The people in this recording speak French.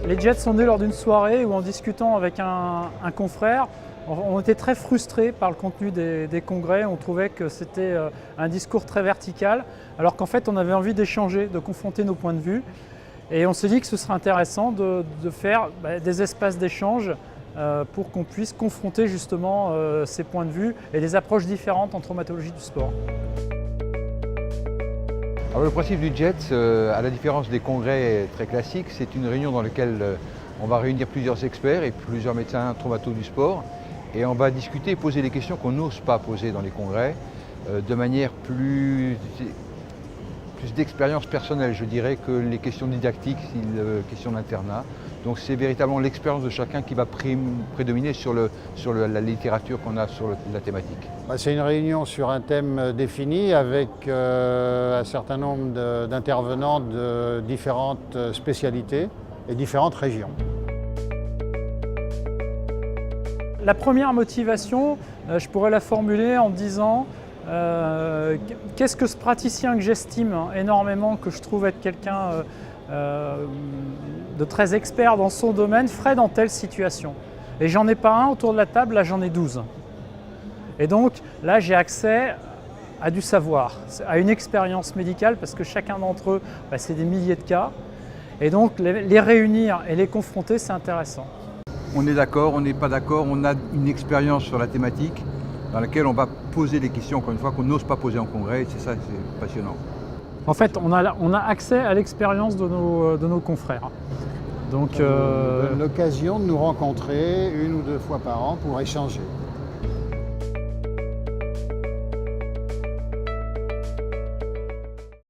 Les Jets sont nés lors d'une soirée où, en discutant avec un confrère, on était très frustrés par le contenu des congrès. On trouvait que c'était un discours très vertical, alors qu'en fait on avait envie d'échanger, de confronter nos points de vue. Et on s'est dit que ce serait intéressant de faire des espaces d'échange pour qu'on puisse confronter justement ces points de vue et des approches différentes en traumatologie du sport. Alors, le principe du JETS, à la différence des congrès très classiques, c'est une réunion dans laquelle on va réunir plusieurs experts et plusieurs médecins traumato du sport et on va discuter et poser des questions qu'on n'ose pas poser dans les congrès de manière plus d'expérience personnelle, je dirais, que les questions didactiques, les questions d'internat. Donc c'est véritablement l'expérience de chacun qui va prédominer sur la littérature qu'on a sur la thématique. C'est une réunion sur un thème défini avec un certain nombre d'intervenants de différentes spécialités et différentes régions. La première motivation, je pourrais la formuler en disant qu'est-ce que ce praticien que j'estime énormément, que je trouve être quelqu'un de très expert dans son domaine, ferait dans telle situation. Et j'en ai pas un autour de la table, là j'en ai 12. Et donc là j'ai accès à du savoir, à une expérience médicale, parce que chacun d'entre eux, c'est des milliers de cas. Et donc les réunir et les confronter, c'est intéressant. On est d'accord, on n'est pas d'accord, on a une expérience sur la thématique dans laquelle on va poser des questions, encore une fois, qu'on n'ose pas poser en congrès, et c'est ça, c'est passionnant. En fait, on a accès à l'expérience de nos confrères. Donc, Ça nous donne l'occasion de nous rencontrer 1 ou 2 fois par an pour échanger.